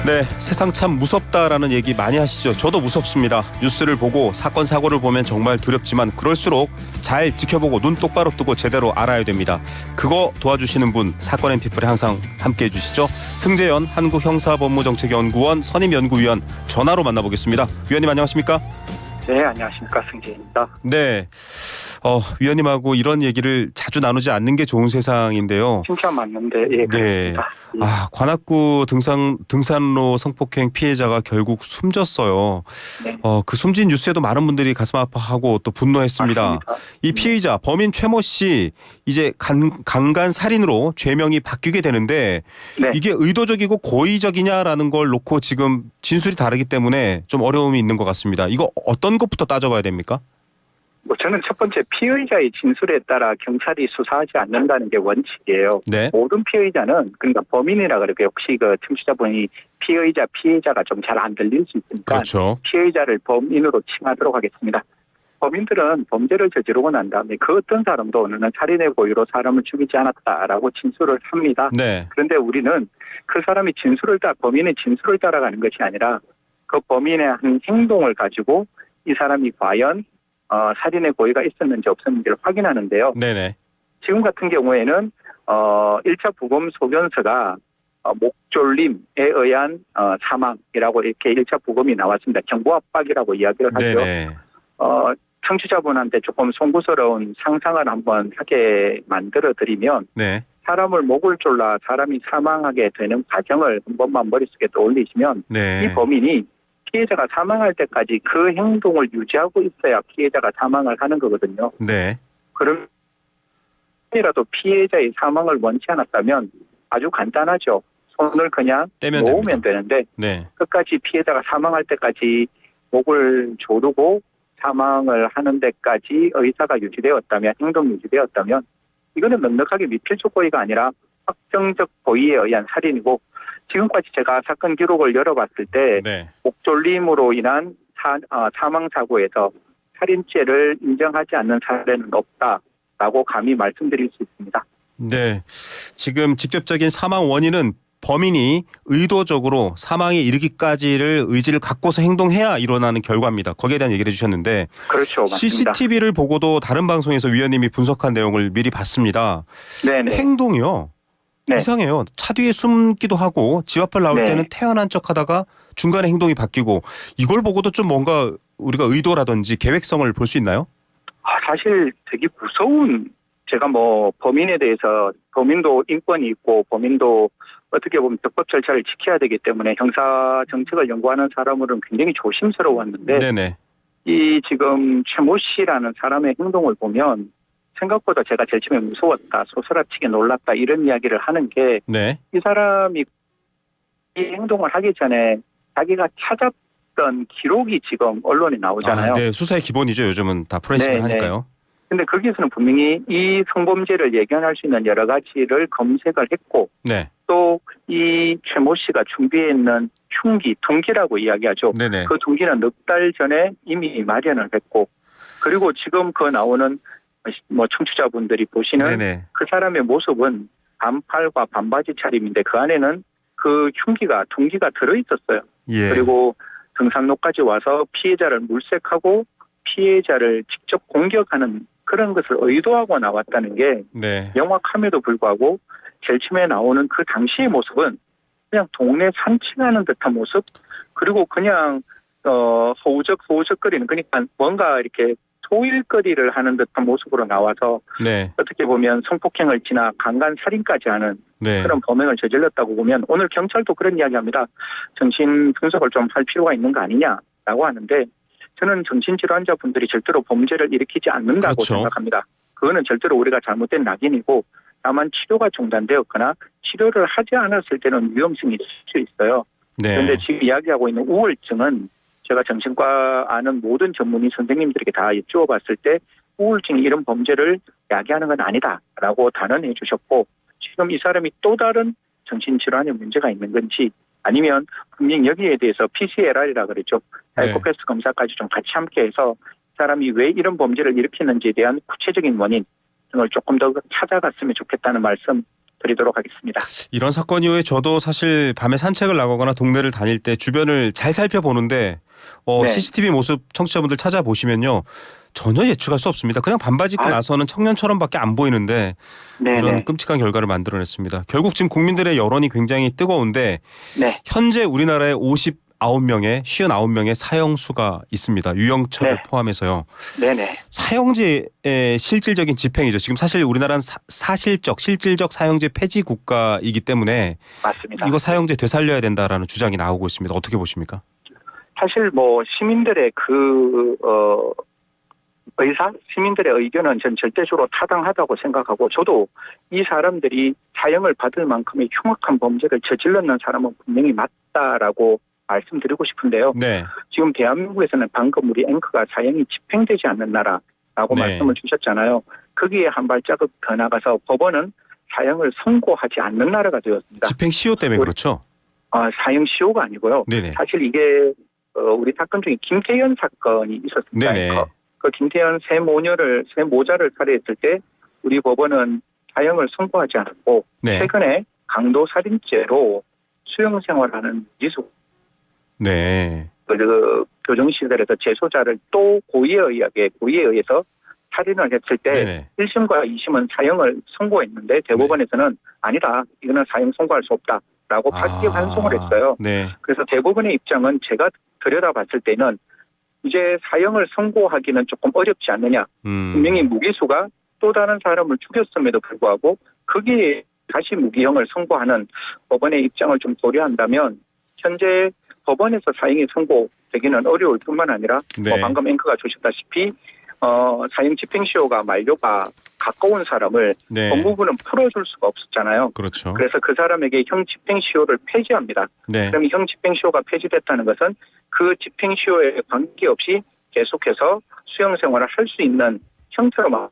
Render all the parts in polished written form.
네, 세상 참 무섭다라는 얘기 많이 하시죠. 저도 무섭습니다. 뉴스를 보고 사건 사고를 보면 정말 두렵지만 그럴수록 잘 지켜보고 눈 똑바로 뜨고 제대로 알아야 됩니다. 그거 도와주시는 분 사건 앤 피플에 항상 함께해 주시죠. 승재현 한국형사법무정책연구원 선임연구위원 전화로 만나보겠습니다. 위원님 안녕하십니까? 네, 안녕하십니까. 승재입니다. 네, 위원님하고 이런 얘기를 자주 나누지 않는 게 좋은 세상인데요. 진짜 맞는데, 예, 네. 그렇습니다. 예. 관악구 등산로 성폭행 피해자가 결국 숨졌어요. 네. 그 숨진 뉴스에도 많은 분들이 가슴 아파하고 또 분노했습니다. 맞습니다. 이 피의자 범인 최모 씨 이제 강간 살인으로 죄명이 바뀌게 되는데 네. 이게 의도적이고 고의적이냐라는 걸 놓고 지금 진술이 다르기 때문에 좀 어려움이 있는 것 같습니다. 이거 어떤 것부터 따져봐야 됩니까? 저는 첫 번째 피의자의 진술에 따라 경찰이 수사하지 않는다는 게 원칙이에요. 네. 모든 피의자는 그러니까 범인이라 그러고 혹시 그 청취자분이 피해자가 좀 잘 안 들릴 수 있으니까 그렇죠. 피의자를 범인으로 칭하도록 하겠습니다. 범인들은 범죄를 저지르고 난 다음에 그 어떤 사람도 어느 날 살인의 고의로 사람을 죽이지 않았다라고 진술을 합니다. 네. 그런데 우리는 그 사람이 범인의 진술을 따라가는 것이 아니라 그 범인의 한 행동을 가지고 이 사람이 과연 살인의 고의가 있었는지 없었는지를 확인하는데요. 네네. 지금 같은 경우에는 1차 부검 소견서가 목졸림에 의한 사망이라고 이렇게 1차 부검이 나왔습니다. 정보 압박이라고 이야기를 하죠. 네네. 청취자분한테 조금 송구스러운 상상을 한번 하게 만들어 드리면 네. 사람을 목을 졸라 사람이 사망하게 되는 과정을 한 번만 머릿속에 떠올리시면 네. 이 범인이 피해자가 사망할 때까지 그 행동을 유지하고 있어야 피해자가 사망을 하는 거거든요. 네. 그럼 이라도 피해자의 사망을 원치 않았다면 아주 간단하죠. 손을 그냥 떼면 놓으면 되는데 네. 끝까지 피해자가 사망할 때까지 목을 조르고 사망을 하는 데까지 의사가 유지되었다면, 행동 유지되었다면 이거는 넉넉하게 미필적 고의가 아니라 확정적 고의에 의한 살인이고 지금까지 제가 사건 기록을 열어봤을 때 네. 목졸림으로 인한 사망 사고에서 살인죄를 인정하지 않는 사례는 없다라고 감히 말씀드릴 수 있습니다. 네. 지금 직접적인 사망 원인은 범인이 의도적으로 사망에 이르기까지를 의지를 갖고서 행동해야 일어나는 결과입니다. 거기에 대한 얘기를 해주셨는데 그렇죠. 맞습니다. CCTV를 보고도 다른 방송에서 위원님이 분석한 내용을 미리 봤습니다. 네네. 행동이요. 네. 이상해요. 차 뒤에 숨기도 하고 집 앞을 나올 네. 때는 태연한 척하다가 중간에 행동이 바뀌고 이걸 보고도 좀 뭔가 우리가 의도라든지 계획성을 볼 수 있나요? 사실 되게 무서운 제가 범인에 대해서 범인도 인권이 있고 범인도 어떻게 보면 적법 절차를 지켜야 되기 때문에 형사 정책을 연구하는 사람으로는 굉장히 조심스러웠는데 네네. 이 지금 최모 씨라는 사람의 행동을 보면 생각보다 제가 제일 처음에 무서웠다, 소스라치게 놀랐다 이런 이야기를 하는 게 네. 이 사람이 이 행동을 하기 전에 자기가 찾았던 기록이 지금 언론에 나오잖아요. 네. 수사의 기본이죠. 요즘은 다 포렌식을 네, 하니까요. 근데 거기에서는 분명히 이 성범죄를 예견할 수 있는 여러 가지를 검색을 했고 네. 또 이 최모 씨가 준비해 있는 흉기, 둔기라고 이야기하죠. 네네. 그 둔기는 넉 달 전에 이미 마련을 했고 그리고 지금 그 나오는 청취자분들이 보시는 네네. 그 사람의 모습은 반팔과 반바지 차림인데 그 안에는 그 흉기가, 둔기가 들어있었어요. 예. 그리고 등산로까지 와서 피해자를 물색하고 피해자를 직접 공격하는 그런 것을 의도하고 나왔다는 게 네. 명확함에도 불구하고 제일 처음에 나오는 그 당시의 모습은 그냥 동네 산책하는 듯한 모습 그리고 그냥 허우적거리는 그러니까 뭔가 이렇게 소일거리를 하는 듯한 모습으로 나와서 네. 어떻게 보면 성폭행을 지나 강간 살인까지 하는 네. 그런 범행을 저질렀다고 보면 오늘 경찰도 그런 이야기합니다. 정신 분석을 좀 할 필요가 있는 거 아니냐라고 하는데 저는 정신질환자분들이 절대로 범죄를 일으키지 않는다고 그렇죠. 생각합니다. 그거는 절대로 우리가 잘못된 낙인이고 다만 치료가 중단되었거나 치료를 하지 않았을 때는 위험성이 있을 수 있어요. 네. 그런데 지금 이야기하고 있는 우울증은 제가 정신과 아는 모든 전문의 선생님들에게 다 여쭈어봤을 때 우울증이 이런 범죄를 야기하는 건 아니다라고 단언해 주셨고 지금 이 사람이 또 다른 정신질환에 문제가 있는 건지 아니면 분명히 여기에 대해서 PCLR이라 그랬죠. 사이코패스 검사까지 좀 같이 함께해서 사람이 왜 이런 범죄를 일으키는지에 대한 구체적인 원인 등을 조금 더 찾아갔으면 좋겠다는 말씀 드리도록 하겠습니다. 이런 사건 이후에 저도 사실 밤에 산책을 나가거나 동네를 다닐 때 주변을 잘 살펴보는데 네. CCTV 모습 청취자분들 찾아보시면요. 전혀 예측할 수 없습니다. 그냥 반바지 입고 나서는 청년처럼밖에 안 보이는데 이런 네네. 끔찍한 결과를 만들어냈습니다. 결국 지금 국민들의 여론이 굉장히 뜨거운데 네. 현재 우리나라에 59명의 사형수가 있습니다. 유영철을 네. 포함해서요. 네네. 사형제의 실질적인 집행이죠. 지금 사실 우리나라는 실질적 사형제 폐지 국가이기 때문에 맞습니다. 이거 사형제 되살려야 된다라는 주장이 나오고 있습니다. 어떻게 보십니까? 사실 뭐 시민들의 시민들의 의견은 전 절대적으로 타당하다고 생각하고 저도 이 사람들이 사형을 받을 만큼의 흉악한 범죄를 저질렀는 사람은 분명히 맞다라고 말씀드리고 싶은데요. 네. 지금 대한민국에서는 방금 우리 앵커가 사형이 집행되지 않는 나라라고 네. 말씀을 주셨잖아요. 거기에 한 발자국 더 나가서 법원은 사형을 선고하지 않는 나라가 되었습니다. 집행 시효 때문에 그렇죠? 사형 시효가 아니고요. 네네. 사실 이게 우리 사건 중에 김태현 사건이 있었습니다. 네네. 그 김태현 세 모자를 살해했을 때 우리 법원은 사형을 선고하지 않았고 네. 최근에 강도 살인죄로 수용 생활하는 미수 네. 교정시설에서 재소자를 또 고의에 의해서 살인을 했을 때 네네. 1심과 2심은 사형을 선고했는데 대법원에서는 아니다. 이거는 사형 선고할 수 없다라고 파기환송을 했어요. 네. 그래서 대법원의 입장은 제가 들여다봤을 때는 이제 사형을 선고하기는 조금 어렵지 않느냐. 분명히 무기수가 또 다른 사람을 죽였음에도 불구하고 거기에 다시 무기형을 선고하는 법원의 입장을 좀 고려한다면 현재 법원에서 사형이 선고되기는 어려울 뿐만 아니라 네. 방금 앵커가 주셨다시피 사형 집행시효가 만료가 가까운 사람을 네. 법무부는 풀어줄 수가 없었잖아요. 그렇죠. 그래서 그 사람에게 형 집행시효를 폐지합니다. 네. 그럼 형 집행시효가 폐지됐다는 것은 그 집행시효에 관계없이 계속해서 수용 생활을 할 수 있는 형태로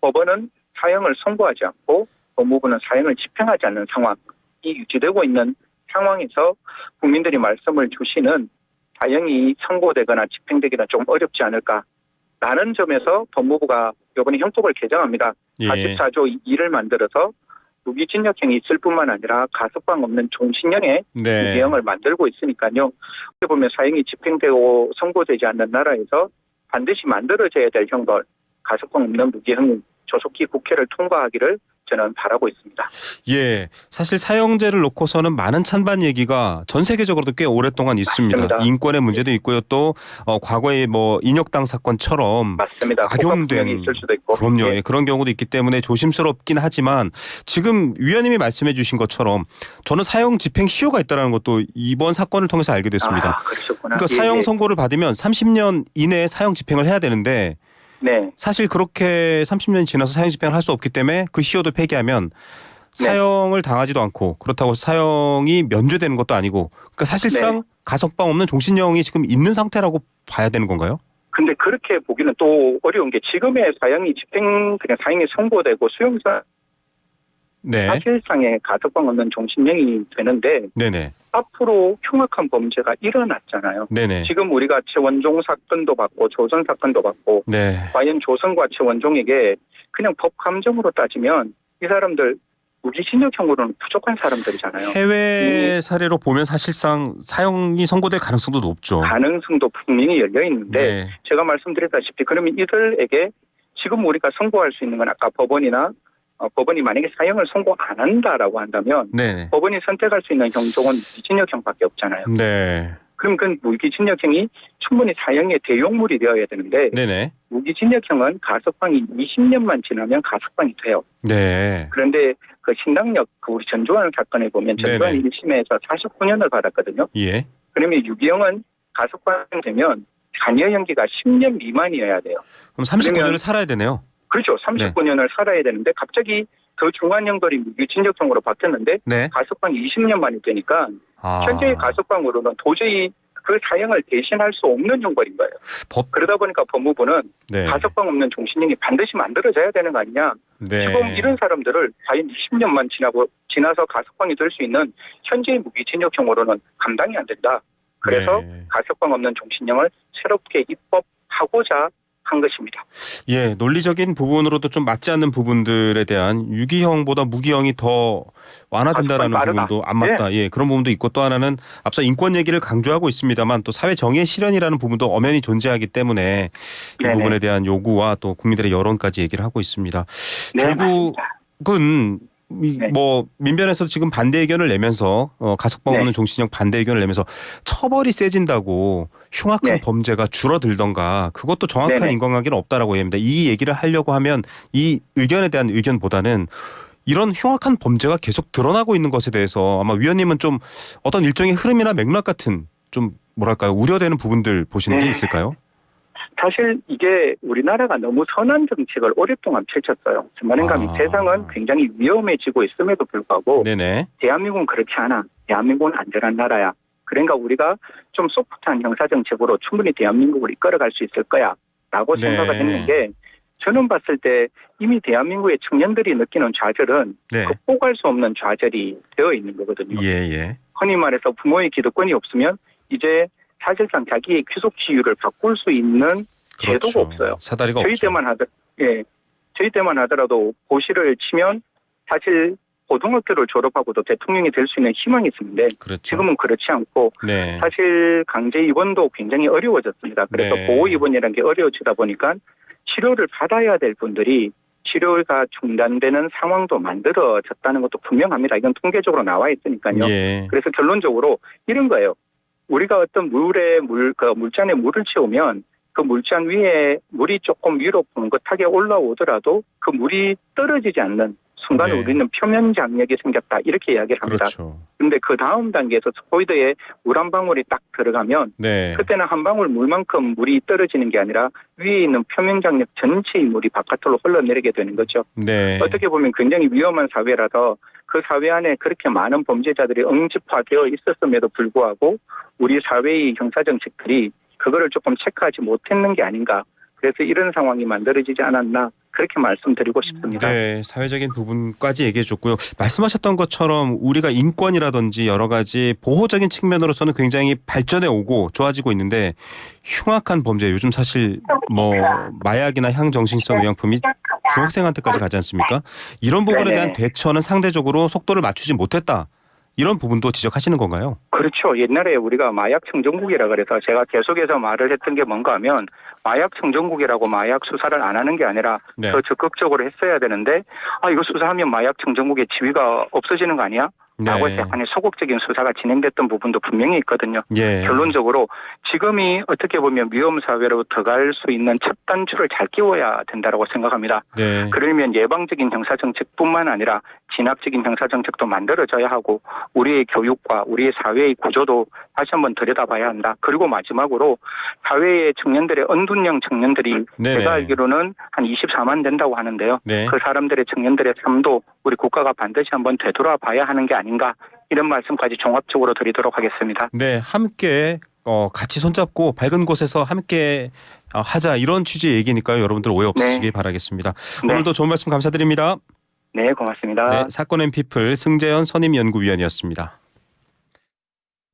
법원은 사형을 선고하지 않고 법무부는 사형을 집행하지 않는 상황이 유지되고 있는 상황에서 국민들이 말씀을 주시는 사형이 선고되거나 집행되기는 좀 어렵지 않을까라는 점에서 법무부가 이번에 형법을 개정합니다. 예. 44조 2를 만들어서 무기징역형이 있을 뿐만 아니라 가석방 없는 종신형의 네. 무기형을 만들고 있으니까요. 어떻게 보면 사형이 집행되고 선고되지 않는 나라에서 반드시 만들어져야 될 형벌, 가석방 없는 무기형 조속히 국회를 통과하기를 저는 바라고 있습니다. 예, 사실 사형제를 놓고서는 많은 찬반 얘기가 전 세계적으로도 꽤 오랫동안 있습니다. 맞습니다. 인권의 문제도 있고요. 또 과거에 뭐 인혁당 사건처럼 맞습니다. 악용된 있을 수도 있고. 그럼요. 예. 예, 그런 경우도 있기 때문에 조심스럽긴 하지만 지금 위원님이 말씀해 주신 것처럼 저는 사형 집행 시효가 있다는 것도 이번 사건을 통해서 알게 됐습니다. 그러셨구나. 그러니까 사형 선고를 받으면 30년 이내에 사형 집행을 해야 되는데 네. 사실 그렇게 30년이 지나서 사형 집행을 할 수 없기 때문에 그 시효도 폐기하면 사형을 당하지도 않고 그렇다고 사형이 면제되는 것도 아니고 그러니까 사실상 가석방 없는 종신형이 지금 있는 상태라고 봐야 되는 건가요? 근데 그렇게 보기는 또 어려운 게 지금의 사형이 그냥 사형이 선고되고 수용사 네. 사실상의 가석방 없는 종신형이 되는데 네네. 앞으로 흉악한 범죄가 일어났잖아요. 네네. 지금 우리가 최원종 사건도 받고 조선 사건도 받고 네. 과연 조선과 최원종에게 그냥 법 감정으로 따지면 이 사람들 무기징역형으로는 부족한 사람들이잖아요. 해외 사례로 보면 사실상 사형이 선고될 가능성도 높죠. 가능성도 분명히 열려 있는데 네. 제가 말씀드렸다시피 그러면 이들에게 지금 우리가 선고할 수 있는 건 아까 법원이 만약에 사형을 선고 안 한다라고 한다면 네. 법원이 선택할 수 있는 형종은 무기징역형밖에 없잖아요. 네. 그럼 그 무기징역형이 충분히 사형의 대용물이 되어야 되는데 네네. 무기징역형은 가석방이 20년만 지나면 가석방이 돼요. 네. 그런데 그 신당역 우리 전두환 사건에 보면 전두환 네네. 1심에서 49년을 받았거든요. 예. 그러면 유기형은 가석방되면 자녀 형기가 10년 미만이어야 돼요. 그럼 39년을 그러면 살아야 되네요. 그렇죠. 39년을 살아야 되는데 갑자기 더 중한 형벌이 무기징역형으로 바뀌었는데 네. 가석방이 20년 만이 되니까 현재의 가석방으로는 도저히 그 사형을 대신할 수 없는 형벌인 거예요. 그러다 보니까 법무부는 네. 가석방 없는 종신형이 반드시 만들어져야 되는 거 아니냐. 네. 지금 이런 사람들을 과연 20년만 지나서 가석방이 될 수 있는 현재의 무기징역형으로는 감당이 안 된다. 그래서 네. 가석방 없는 종신형을 새롭게 입법하고자 한 것입니다. 예, 논리적인 부분으로도 좀 맞지 않는 부분들에 대한 유기형보다 무기형이 더 완화된다라는 부분도 안 맞다. 예, 그런 부분도 있고 또 하나는 앞서 인권 얘기를 강조하고 있습니다만 또 사회 정의의 실현이라는 부분도 엄연히 존재하기 때문에 이 네네. 부분에 대한 요구와 또 국민들의 여론까지 얘기를 하고 있습니다. 네, 결국은 네. 뭐 민변에서도 지금 반대 의견을 내면서 가석방 없는 네. 종신형 반대 의견을 내면서 처벌이 세진다고 흉악한 네. 범죄가 줄어들던가 그것도 정확한 네네. 인과관계는 없다라고 얘기합니다. 이 얘기를 하려고 하면 이 의견에 대한 의견보다는 이런 흉악한 범죄가 계속 드러나고 있는 것에 대해서 아마 위원님은 좀 어떤 일종의 흐름이나 맥락 같은 좀 뭐랄까요 우려되는 부분들 보시는 게 네. 있을까요? 사실 이게 우리나라가 너무 선한 정책을 오랫동안 펼쳤어요. 전반행감이 세상은 굉장히 위험해지고 있음에도 불구하고 네네. 대한민국은 그렇지 않아. 대한민국은 안전한 나라야. 그러니까 우리가 좀 소프트한 형사정책으로 충분히 대한민국을 이끌어갈 수 있을 거야 라고 네. 생각을 했는데 저는 봤을 때 이미 대한민국의 청년들이 느끼는 좌절은 네. 극복할 수 없는 좌절이 되어 있는 거거든요. 예. 흔히 말해서 부모의 기득권이 없으면 이제 사실상 자기의 귀속 지위를 바꿀 수 있는 그렇죠. 제도가 없어요. 사다리가 저희 없죠. 때만 하더라도 고시를 치면 사실 고등학교를 졸업하고도 대통령이 될 수 있는 희망이 있었는데 그렇죠. 지금은 그렇지 않고 네. 사실 강제 입원도 굉장히 어려워졌습니다. 그래서 네. 보호 입원이라는 게 어려워지다 보니까 치료를 받아야 될 분들이 치료가 중단되는 상황도 만들어졌다는 것도 분명합니다. 이건 통계적으로 나와 있으니까요. 예. 그래서 결론적으로 이런 거예요. 우리가 어떤 물잔에 물을 채우면 그 물잔 위에 물이 조금 위로 뻥긋하게 올라오더라도 그 물이 떨어지지 않는 순간에 네. 우리는 표면 장력이 생겼다 이렇게 이야기를 합니다. 그렇죠. 그런데 그 다음 단계에서 스포이드에 물 한 방울이 딱 들어가면 네. 그때는 한 방울 물만큼 물이 떨어지는 게 아니라 위에 있는 표면 장력 전체의 물이 바깥으로 흘러내리게 되는 거죠. 네. 어떻게 보면 굉장히 위험한 사회라서 그 사회 안에 그렇게 많은 범죄자들이 응집화되어 있었음에도 불구하고 우리 사회의 형사정책들이 그거를 조금 체크하지 못했는 게 아닌가. 그래서 이런 상황이 만들어지지 않았나 그렇게 말씀드리고 싶습니다. 네, 사회적인 부분까지 얘기해 줬고요. 말씀하셨던 것처럼 우리가 인권이라든지 여러 가지 보호적인 측면으로서는 굉장히 발전해 오고 좋아지고 있는데 흉악한 범죄 요즘 사실 뭐 마약이나 향정신성 의약품이 중학생한테까지 가지 않습니까? 이런 부분에 네네. 대한 대처는 상대적으로 속도를 맞추지 못했다. 이런 부분도 지적하시는 건가요? 그렇죠. 옛날에 우리가 마약 청정국이라 그래서 제가 계속해서 말을 했던 게 뭔가 하면 마약 청정국이라고 마약 수사를 안 하는 게 아니라 네. 더 적극적으로 했어야 되는데 이거 수사하면 마약 청정국의 지위가 없어지는 거 아니야? 라고 해서 약간의 소극적인 수사가 진행됐던 부분도 분명히 있거든요. 예. 결론적으로 지금이 어떻게 보면 위험 사회로 들어갈 수 있는 첫 단추를 잘 끼워야 된다고 생각합니다. 네. 그러면 예방적인 형사정책뿐만 아니라 진압적인 형사정책도 만들어져야 하고 우리의 교육과 우리의 사회의 구조도 다시 한번 들여다봐야 한다. 그리고 마지막으로 사회의 청년들의 언둔형 청년들이 네네. 제가 알기로는 한 24만 된다고 하는데요. 네. 그 사람들의 청년들의 삶도 우리 국가가 반드시 한번 되돌아봐야 하는 게 아닌가 이런 말씀까지 종합적으로 드리도록 하겠습니다. 네, 함께 같이 손잡고 밝은 곳에서 함께 하자 이런 취지의 얘기니까요. 여러분들 오해 없으시길 바라겠습니다. 네. 오늘도 좋은 말씀 감사드립니다. 네, 고맙습니다. 네, 사건 앤피플 승재현 선임연구위원이었습니다.